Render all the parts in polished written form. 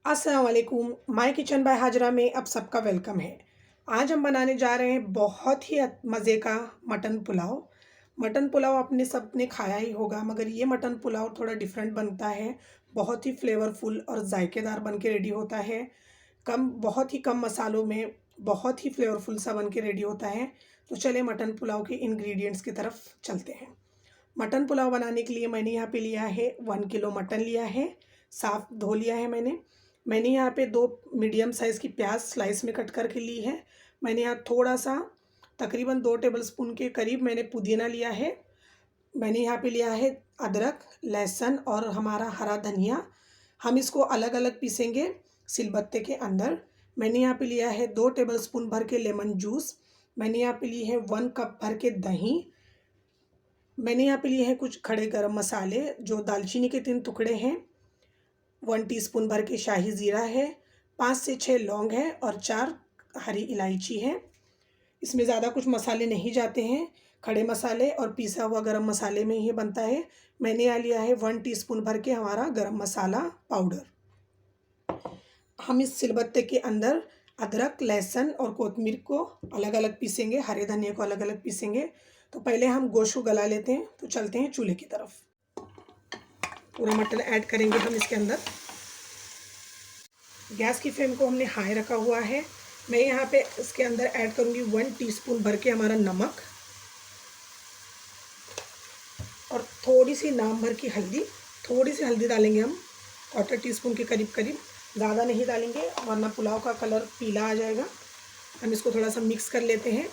अस्सलाम वालेकुम। My kitchen bye Hazra में आप सबका वेलकम है। आज हम बनाने जा रहे हैं बहुत ही मज़े का मटन पुलाव। मटन पुलाव आपने सबने खाया ही होगा, मगर ये मटन पुलाव थोड़ा डिफरेंट बनता है। बहुत ही फ्लेवरफुल और जायकेदार बन के रेडी होता है। बहुत ही कम मसालों में बहुत ही फ्लेवरफुल सा बन के रेडी होता है। तो चले मटन पुलाव के इंग्रेडिएंट्स की तरफ चलते हैं। मटन पुलाव बनाने के लिए मैंने यहाँ पे लिया है 1 किलो मटन लिया है, साफ़ धो लिया है मैंने यहाँ पे 2 मीडियम साइज़ की प्याज स्लाइस में कट करके ली है। मैंने यहाँ थोड़ा सा तकरीबन 2 टेबलस्पून के करीब मैंने पुदीना लिया है। मैंने यहाँ पे लिया है अदरक, लहसुन और हमारा हरा धनिया। हम इसको अलग अलग पीसेंगे सिलबत्ते के अंदर। मैंने यहाँ पे लिया है 2 टेबलस्पून भर के लेमन जूस। मैंने यहाँ पे ली है 1 कप भर के दही। मैंने यहाँ पे लिए हैं कुछ खड़े गरम मसाले, जो दालचीनी के 3 टुकड़े हैं, 1 टीस्पून भर के शाही ज़ीरा है, 5 से 6 लौंग है और 4 हरी इलायची है। इसमें ज़्यादा कुछ मसाले नहीं जाते हैं, खड़े मसाले और पिसा हुआ गरम मसाले में ही बनता है। मैंने यहाँ लिया है 1 टीस्पून भर के हमारा गरम मसाला पाउडर। हम इस सिलबत्ते के अंदर अदरक, लहसुन और कोतमीर को अलग अलग पीसेंगे, हरे धनिया को अलग अलग पीसेंगे। तो पहले हम गोश्त को गला लेते हैं। तो चलते हैं चूल्हे की तरफ। पूरा मटन ऐड करेंगे हम इसके अंदर। गैस की फ्लेम को हमने हाई रखा हुआ है। मैं यहाँ पे इसके अंदर ऐड करूँगी 1 टीस्पून भर के हमारा नमक और थोड़ी सी नाम भर की हल्दी। थोड़ी सी हल्दी डालेंगे हम, 1/4 टीस्पून के करीब, ज़्यादा नहीं डालेंगे वरना पुलाव का कलर पीला आ जाएगा। हम इसको थोड़ा सा मिक्स कर लेते हैं।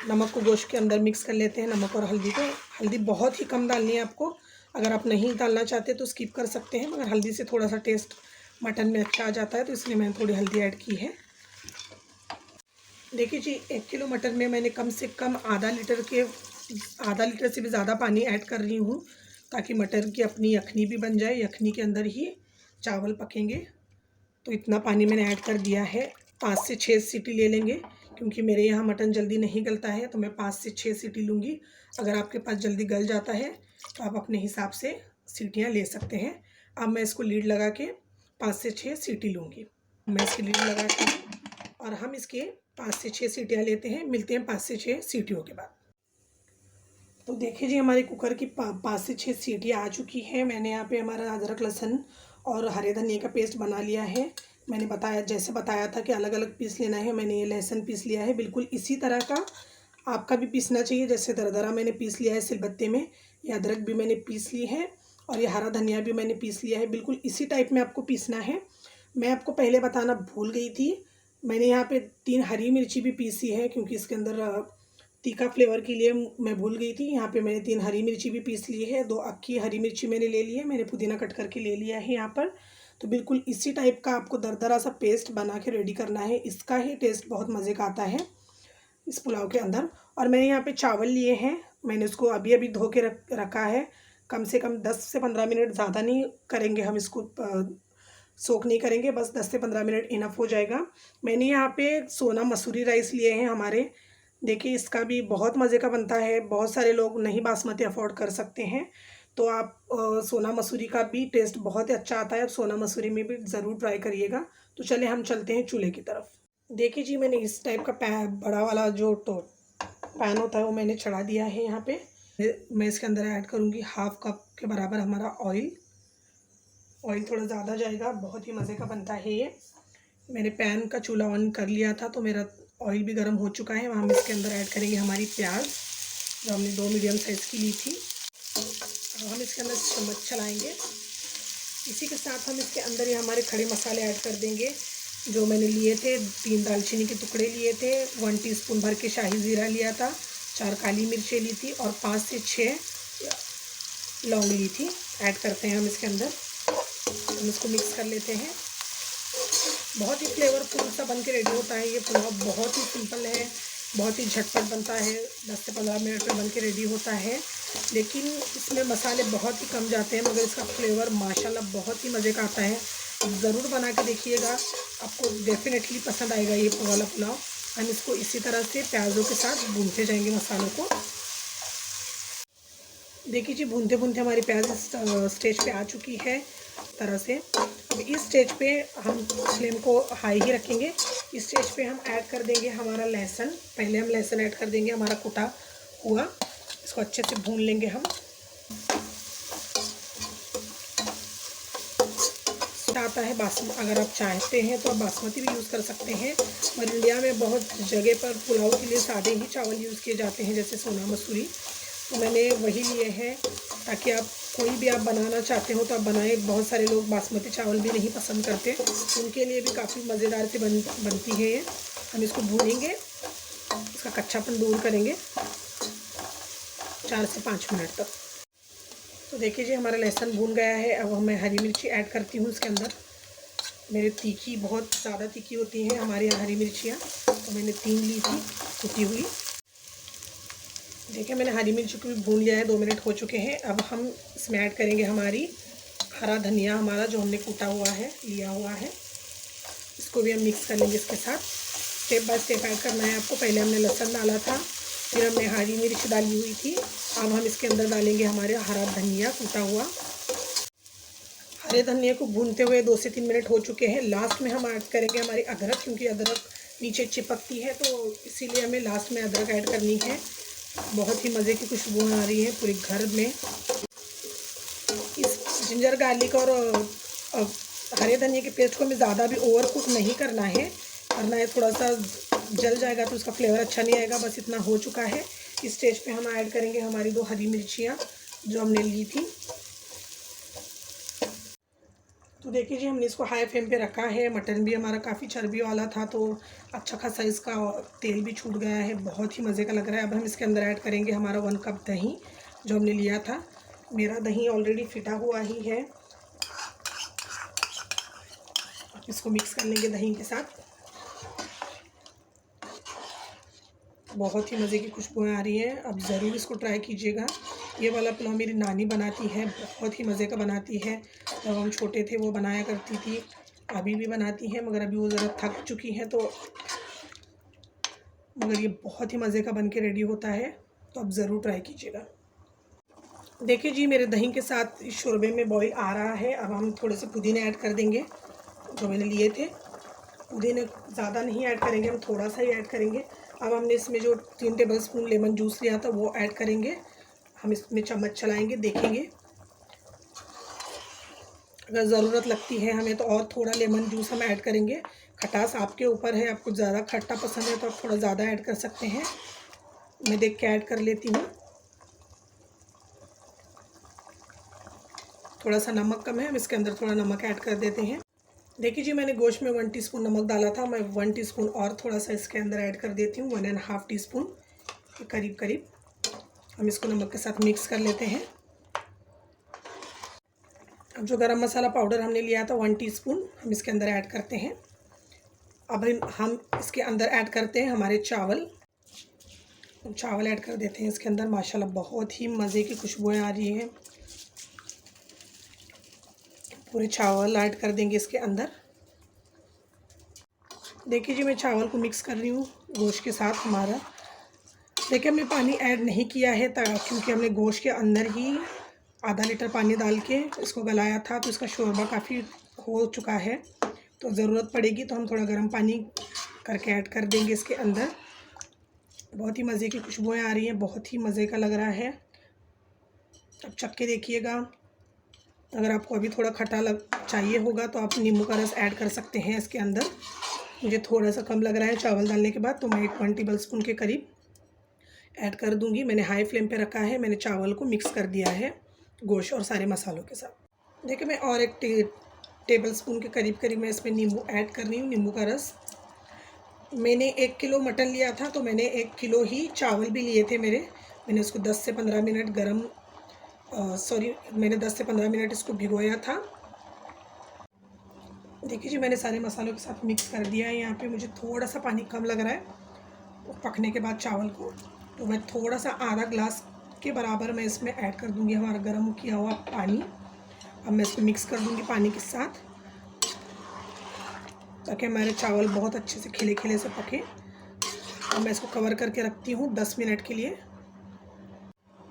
नमक को गोश्त के अंदर मिक्स कर लेते हैं, नमक और हल्दी को। हल्दी बहुत ही कम डालनी है आपको, अगर आप नहीं डालना चाहते तो स्किप कर सकते हैं, मगर हल्दी से थोड़ा सा टेस्ट मटन में अच्छा आ जाता है, तो इसलिए मैंने थोड़ी हल्दी ऐड की है। देखिए जी, 1 किलो मटन में मैंने कम से कम आधा लीटर से भी ज़्यादा पानी ऐड कर रही हूँ, ताकि मटर की अपनी यखनी भी बन जाए। यखनी के अंदर ही चावल पकेंगे। तो इतना पानी मैंने ऐड कर दिया है। 5 से 6 सीटी ले लेंगे, क्योंकि मेरे यहाँ मटन जल्दी नहीं गलता है, तो मैं 5 से 6 सीटी लूँगी। अगर आपके पास जल्दी गल जाता है तो आप अपने हिसाब से सीटियाँ ले सकते हैं। अब मैं इसको लीड लगा के 5 से 6 सीटी लूँगी। मैं इसकी लीड लगाती हूँ और हम इसके 5 से 6 सीटियाँ लेते हैं। मिलते हैं 5 से 6 सीटियों के बाद। तो देखिए जी, हमारे कुकर की 5 से 6 सीटियाँ आ चुकी हैं। मैंने यहाँ पे हमारा अदरक, लहसुन और हरे धनिया का पेस्ट बना लिया है। मैंने जैसे बताया था कि अलग अलग पीस लेना है। मैंने ये लहसुन पीस लिया है, बिल्कुल इसी तरह का आपका भी पीसना चाहिए, जैसे दरदरा मैंने पीस लिया है सिलबत्ते में। ये अदरक भी मैंने पीस ली है और ये हरा धनिया भी मैंने पीस लिया है। बिल्कुल इसी टाइप में आपको पीसना है। मैं आपको पहले बताना भूल गई थी, मैंने यहाँ पे 3 हरी मिर्ची भी पीसी है, क्योंकि इसके अंदर तीखा फ्लेवर के लिए मैं भूल गई थी। यहाँ पे मैंने 3 हरी मिर्ची भी पीस ली है, 2 अक्खी हरी मिर्ची मैंने ले ली है। मैंने पुदीना कट करके ले लिया है यहाँ पर। तो बिल्कुल इसी टाइप का आपको दरदरा सा पेस्ट बना के रेडी करना है। इसका ही टेस्ट बहुत मज़े का आता है इस पुलाव के अंदर। और मैंने यहाँ पे चावल लिए हैं, मैंने उसको अभी अभी धो के रखा है। कम से कम 10 से 15 मिनट, ज़्यादा नहीं करेंगे हम इसको, सोक नहीं करेंगे, बस 10 से 15 मिनट इनफ हो जाएगा। मैंने यहाँ पे सोना मसूरी राइस लिए हैं हमारे। देखिए, इसका भी बहुत मज़े का बनता है। बहुत सारे लोग नहीं बासमती अफोर्ड कर सकते हैं, तो आप सोना मसूरी का भी टेस्ट बहुत ही अच्छा आता है। सोना मसूरी में भी ज़रूर ट्राई करिएगा। तो चले हम चलते हैं चूल्हे की तरफ। देखिए जी, मैंने इस टाइप का बड़ा वाला जो पैन होता है वो मैंने चढ़ा दिया है। यहाँ पे मैं इसके अंदर ऐड करूँगी 1/2 कप के बराबर हमारा ऑयल थोड़ा ज़्यादा जाएगा, बहुत ही मज़े का बनता है ये। मैंने पैन का चूल्हा ऑन कर लिया था, तो मेरा ऑयल भी गर्म हो चुका है। हम इसके अंदर ऐड करेंगे हमारी प्याज, जो हमने 2 मीडियम साइज़ की ली थी। हम इसके अंदर चम्मच चलाएंगे। इसी के साथ हम इसके अंदर ही हमारे खड़े मसाले ऐड कर देंगे, जो मैंने लिए थे। 3 दालचीनी के टुकड़े लिए थे, 1 टीस्पून भर के शाही ज़ीरा लिया था, 4 काली मिर्चें ली थी और 5 से 6 लौंग ली थी। ऐड करते हैं हम इसके अंदर। हम इसको मिक्स कर लेते हैं। बहुत ही फ्लेवरफुल सा बन के रेडी होता है ये पुलाव। बहुत ही सिंपल है, बहुत ही झटपट बनता है, 10 से 15 मिनट में बन के रेडी होता है। लेकिन इसमें मसाले बहुत ही कम जाते हैं, मगर इसका फ्लेवर माशाल्लाह बहुत ही मज़े का आता है। ज़रूर बना के देखिएगा, आपको डेफिनेटली पसंद आएगा ये वाला पुलाव। हम इसको इसी तरह से प्याज़ों के साथ भूनते जाएंगे मसालों को। देखिए जी, भूनते भूनते हमारी प्याज इस स्टेज पे आ चुकी है तरह से। अब इस स्टेज पे हम फ्लेम को हाई ही रखेंगे। इस स्टेज पे हम ऐड कर देंगे हमारा लहसुन। पहले हम लहसुन ऐड कर देंगे हमारा कुटा हुआ। इसको अच्छे से भून लेंगे हम। आता है बासमती, अगर आप चाहते हैं तो आप बासमती भी यूज़ कर सकते हैं, और इंडिया में बहुत जगह पर पुलाव के लिए सादे ही चावल यूज़ किए जाते हैं, जैसे सोना मसूरी। तो मैंने वही लिए हैं, ताकि आप कोई भी आप बनाना चाहते हो तो आप बनाएं। बहुत सारे लोग बासमती चावल भी नहीं पसंद करते, उनके लिए भी काफ़ी मज़ेदार से बनती है ये। हम इसको भूनेंगे, इसका कच्चापन दूर करेंगे 4 से 5 मिनट तक। तो देखिए जी, हमारा लहसुन भून गया है। अब मैं हरी मिर्ची ऐड करती हूँ इसके अंदर। मेरे तीखी बहुत ज़्यादा तीखी होती हैं हमारे यहाँ हरी मिर्चियाँ, तो मैंने 3 ली थी कुटी हुई। देखिए, मैंने हरी मिर्ची को भी भून लिया है, 2 मिनट हो चुके हैं। अब हम इसमें ऐड करेंगे हमारी हरा धनिया, हमारा जो हमने कूटा हुआ है, लिया हुआ है। इसको भी हम मिक्स कर लेंगे इसके साथ। स्टेप बाय स्टेप ऐड करना है आपको। पहले हमने लहसुन डाला था, फिर हमने हरी मिर्च डाली हुई थी। अब हम इसके अंदर डालेंगे हमारे हरा धनिया कूटा हुआ। हरे धनिया को भूनते हुए 2 से 3 मिनट हो चुके हैं। लास्ट में हम ऐड करेंगे हमारी अदरक, क्योंकि अदरक नीचे चिपकती है, तो इसीलिए हमें लास्ट में अदरक ऐड करनी है। बहुत ही मज़े की खुशबू आ रही है पूरे घर में। इस जिंजर गार्लिक और हरे धनिया के पेस्ट को हमें ज़्यादा भी ओवर कुक नहीं करना है। थोड़ा सा जल जाएगा तो उसका फ्लेवर अच्छा नहीं आएगा। बस इतना हो चुका है। इस स्टेज पे हम ऐड करेंगे हमारी 2 हरी मिर्चियाँ जो हमने ली थी। तो देखिए जी, हमने इसको हाई फ्लेम पे रखा है। मटन भी हमारा काफ़ी चर्बी वाला था, तो अच्छा खासा इसका तेल भी छूट गया है। बहुत ही मज़े का लग रहा है। अब हम इसके अंदर ऐड करेंगे हमारा 1 कप दही जो हमने लिया था। मेरा दही ऑलरेडी फिटा हुआ ही है। इसको मिक्स कर लेंगे दही के साथ। बहुत ही मज़े की खुशबुएँ आ रही हैं। अब ज़रूर इसको ट्राई कीजिएगा। ये वाला पुलाव मेरी नानी बनाती है, बहुत ही मज़े का बनाती है। जब हम छोटे थे वो बनाया करती थी, अभी भी बनाती है, मगर अभी वो ज़रा थक चुकी हैं, तो मगर ये बहुत ही मज़े का बन के रेडी होता है। तो आप ज़रूर ट्राई कीजिएगा। देखिए जी, मेरे दही के साथ इस शोरबे में बॉईल आ रहा है। अब हम थोड़े से पुदीने ऐड कर देंगे जो मैंने लिए थे। पुदीने ज़्यादा नहीं ऐड करेंगे, हम थोड़ा सा ही ऐड करेंगे। अब हमने इसमें जो 3 टेबलस्पून लेमन जूस लिया था वो ऐड करेंगे। हम इसमें चम्मच चलाएंगे, देखेंगे। अगर ज़रूरत लगती है हमें तो और थोड़ा लेमन जूस हम ऐड करेंगे। खटास आपके ऊपर है, आपको ज़्यादा खट्टा पसंद है तो आप थोड़ा ज़्यादा ऐड कर सकते हैं। मैं देख के ऐड कर लेती हूँ। थोड़ा सा नमक कम है, हम इसके अंदर थोड़ा नमक ऐड कर देते हैं। देखिए जी, मैंने गोश्त में 1 टीस्पून नमक डाला था। मैं 1 टीस्पून और थोड़ा सा इसके अंदर ऐड कर देती हूँ, 1.5 टीस्पून के करीब करीब। हम इसको नमक के साथ मिक्स कर लेते हैं। अब जो गरम मसाला पाउडर हमने लिया था 1 टीस्पून, हम इसके अंदर ऐड करते हैं। अब हम इसके अंदर ऐड करते हैं हमारे चावल। चावल ऐड कर देते हैं इसके अंदर। माशाल्लाह बहुत ही मज़े की खुशबुएँ आ रही हैं। पूरे चावल ऐड कर देंगे इसके अंदर। देखिए जी, मैं चावल को मिक्स कर रही हूँ गोश्त के साथ हमारा। देखिए, हमने पानी ऐड नहीं किया है क्योंकि हमने गोश्त के अंदर ही आधा लीटर पानी डाल के इसको गलाया था, तो इसका शोरबा काफ़ी हो चुका है। तो ज़रूरत पड़ेगी तो हम थोड़ा गर्म पानी करके ऐड कर देंगे इसके अंदर। बहुत ही मज़े की खुशबुएँ आ रही हैं, बहुत ही मज़े का लग रहा है। अब चख के देखिएगा। अगर आपको अभी थोड़ा खट्टा चाहिए होगा तो आप नींबू का रस ऐड कर सकते हैं इसके अंदर। मुझे थोड़ा सा कम लग रहा है चावल डालने के बाद, तो मैं 1 टेबलस्पून के करीब ऐड कर दूंगी। मैंने हाई फ्लेम पे रखा है। मैंने चावल को मिक्स कर दिया है गोश्त और सारे मसालों के साथ। देखिए, मैं और 1 टेबलस्पून के करीब मैं इसमें नींबू ऐड कर रही हूँ, नींबू का रस। मैंने 1 किलो मटन लिया था, तो मैंने 1 किलो ही चावल भी लिए थे मेरे। मैंने उसको 10 से 15 मिनट मैंने 10 से 15 मिनट इसको भिगोया था। देखिए जी, मैंने सारे मसालों के साथ मिक्स कर दिया है। यहाँ पे मुझे थोड़ा सा पानी कम लग रहा है पकने के बाद चावल को, तो मैं थोड़ा सा आधा ग्लास के बराबर मैं इसमें ऐड कर दूंगी हमारा गर्म किया हुआ पानी। अब मैं इसको मिक्स कर दूंगी पानी के साथ, ताकि हमारे चावल बहुत अच्छे से खिले खिले से पके। अब मैं इसको कवर करके रखती हूँ 10 मिनट के लिए।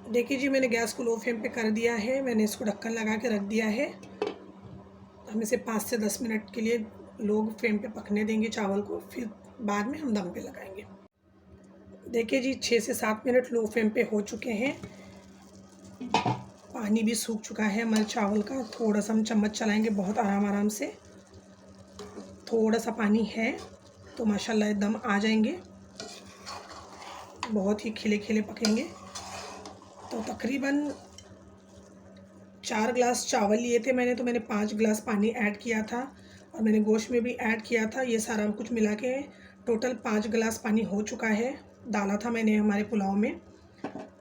देखिए जी, मैंने गैस को लो फ्लेम पे कर दिया है। मैंने इसको ढक्कन लगा के रख दिया है। हम इसे 5 से 10 मिनट के लिए लो फ्लेम पे पकने देंगे चावल को, फिर बाद में हम दम पे लगाएंगे। देखिए जी, 6 से 7 मिनट लो फ्लेम पे हो चुके हैं। पानी भी सूख चुका है हमारे चावल का। थोड़ा सा हम चम्मच चलाएंगे बहुत आराम से। थोड़ा सा पानी है तो माशाल्लाह दम आ जाएंगे, बहुत ही खिले खिले पकेंगे। तो तकरीबन 4 गिलास चावल लिए थे मैंने, तो मैंने 5 गिलास पानी ऐड किया था और मैंने गोश्त में भी ऐड किया था। ये सारा कुछ मिला के टोटल 5 गिलास पानी हो चुका है, डाला था मैंने हमारे पुलाव में।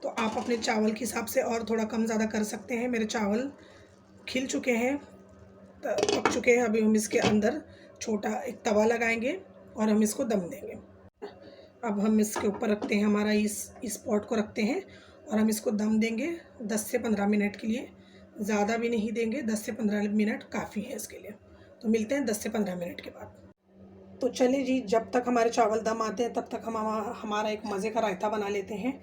तो आप अपने चावल के हिसाब से और थोड़ा कम ज़्यादा कर सकते हैं। मेरे चावल खिल चुके हैं, पक चुके हैं। अभी हम इसके अंदर छोटा एक तवा लगाएंगे और हम इसको दम देंगे। अब हम इसके ऊपर रखते हैं, हमारा इस पॉट को रखते हैं और हम इसको दम देंगे 10 से 15 मिनट के लिए। ज़्यादा भी नहीं देंगे, 10 से 15 मिनट काफ़ी है इसके लिए। तो मिलते हैं 10 से 15 मिनट के बाद। तो चलिए जी, जब तक हमारे चावल दम आते हैं तब तक हम हमारा एक मज़े का रायता बना लेते हैं।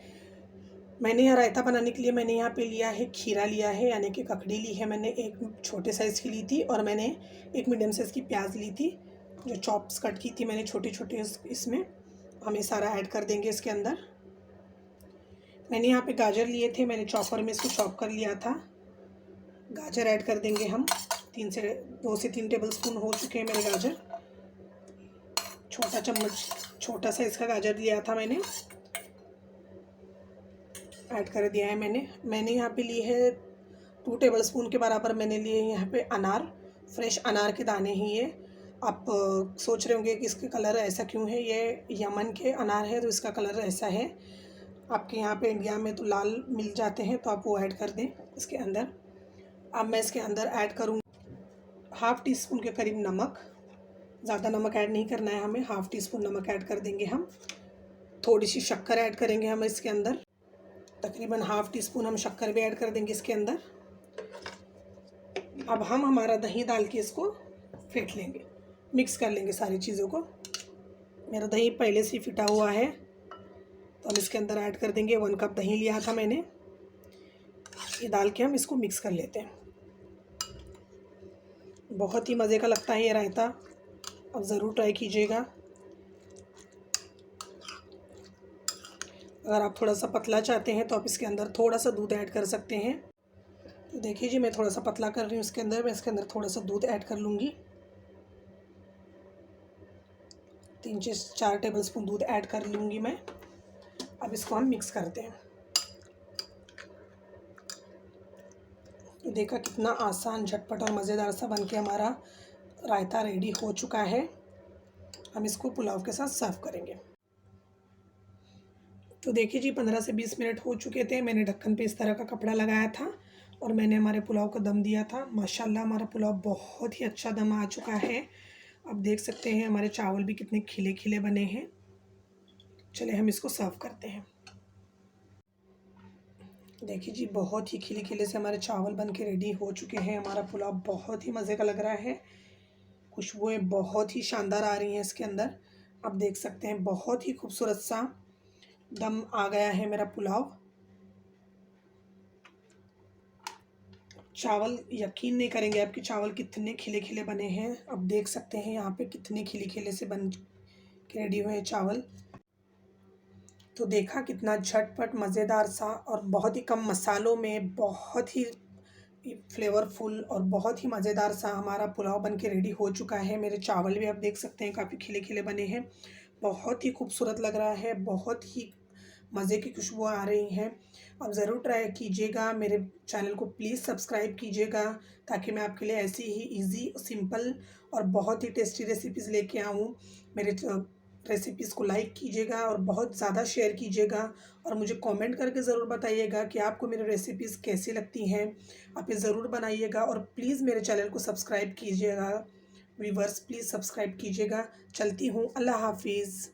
मैंने यहाँ रायता बनाने के लिए मैंने यहाँ पे लिया है खीरा लिया है, यानी कि ककड़ी ली है मैंने, एक छोटे साइज़ की ली थी, और मैंने एक मीडियम साइज़ की प्याज ली थी जो चॉप्स कट की थी मैंने छोटी छोटी। इसमें हम ये सारा ऐड कर देंगे इसके अंदर। मैंने यहाँ पे गाजर लिए थे, मैंने चॉपर में इसको चॉप कर लिया था। गाजर ऐड कर देंगे हम। 2 से 3 टेबल स्पून हो चुके हैं मेरे गाजर। छोटा चम्मच, छोटा सा इसका गाजर लिया था मैंने, ऐड कर दिया है मैंने यहाँ पे ली है 2 टेबल स्पून के बराबर मैंने लिए यहाँ पे अनार। फ्रेश अनार के दाने ही ये। आप सोच रहे होंगे कि इसके कलर ऐसा क्यों है, ये यमन के अनार है तो इसका कलर ऐसा है। आपके यहाँ पे इंडिया में तो लाल मिल जाते हैं, तो आप वो ऐड कर दें इसके अंदर। अब मैं इसके अंदर ऐड करूँगी हाफ़ टी स्पून के करीब नमक। ज़्यादा नमक ऐड नहीं करना है हमें, हाफ़ टी स्पून नमक ऐड कर देंगे हम। थोड़ी सी शक्कर ऐड करेंगे हम इसके अंदर, तकरीबन हाफ़ टी स्पून हम शक्कर भी ऐड कर देंगे इसके अंदर। अब हम हमारा दही डाल के इसको फेंट लेंगे, मिक्स कर लेंगे सारी चीज़ों को। मेरा दही पहले से ही फिटा हुआ है, तो हम इसके अंदर ऐड कर देंगे। 1 कप दही लिया था मैंने, ये डाल के हम इसको मिक्स कर लेते हैं। बहुत ही मज़े का लगता है ये रायता, अब ज़रूर ट्राई कीजिएगा। अगर आप थोड़ा सा पतला चाहते हैं तो आप इसके अंदर थोड़ा सा दूध ऐड कर सकते हैं। तो देखिए जी, मैं थोड़ा सा पतला कर रही हूँ इसके अंदर। मैं इसके अंदर थोड़ा सा दूध ऐड कर लूँगी, 3 से 4 टेबल स्पून दूध ऐड कर लूँगी मैं। अब इसको हम मिक्स करते हैं। तो देखा कितना आसान, झटपट और मज़ेदार सा बनके हमारा रायता रेडी हो चुका है। हम इसको पुलाव के साथ सर्व करेंगे। तो देखिए जी, 15 से 20 मिनट हो चुके थे। मैंने ढक्कन पे इस तरह का कपड़ा लगाया था और मैंने हमारे पुलाव को दम दिया था। माशाल्लाह हमारा पुलाव बहुत ही अच्छा दम आ चुका है। अब देख सकते हैं हमारे चावल भी कितने खिले खिले बने हैं। चलिए हम इसको सर्व करते हैं। देखिए जी, बहुत ही खिले खिले से हमारे चावल बन के रेडी हो चुके हैं। हमारा पुलाव बहुत ही मज़े का लग रहा है, खुशबुएं बहुत ही शानदार आ रही हैं इसके अंदर। आप देख सकते हैं बहुत ही खूबसूरत सा दम आ गया है मेरा पुलाव। चावल यकीन नहीं करेंगे आपके चावल कितने खिले खिले बने हैं। अब देख सकते हैं यहाँ पे कितने खिले खिले से बन के रेडी हुए हैं चावल। तो देखा कितना झटपट मज़ेदार सा और बहुत ही कम मसालों में बहुत ही फ्लेवरफुल और बहुत ही मज़ेदार सा हमारा पुलाव बन के रेडी हो चुका है। मेरे चावल भी आप देख सकते हैं काफ़ी खिले खिले बने हैं, बहुत ही खूबसूरत लग रहा है, बहुत ही मज़े की खुशबू आ रही हैं। आप ज़रूर ट्राई कीजिएगा। मेरे चैनल को प्लीज़ सब्सक्राइब कीजिएगा ताकि मैं आपके लिए ऐसी ही इजी, सिंपल और बहुत ही टेस्टी रेसिपीज़ लेके आऊँ। मेरे रेसिपीज़ को लाइक कीजिएगा और बहुत ज़्यादा शेयर कीजिएगा और मुझे कमेंट करके ज़रूर बताइएगा कि आपको मेरी रेसिपीज़ कैसी लगती हैं। आप ये ज़रूर बनाइएगा और प्लीज़ मेरे चैनल को सब्सक्राइब कीजिएगा। व्यूअर्स प्लीज़ सब्सक्राइब कीजिएगा। चलती हूँ, अल्लाह हाफिज़।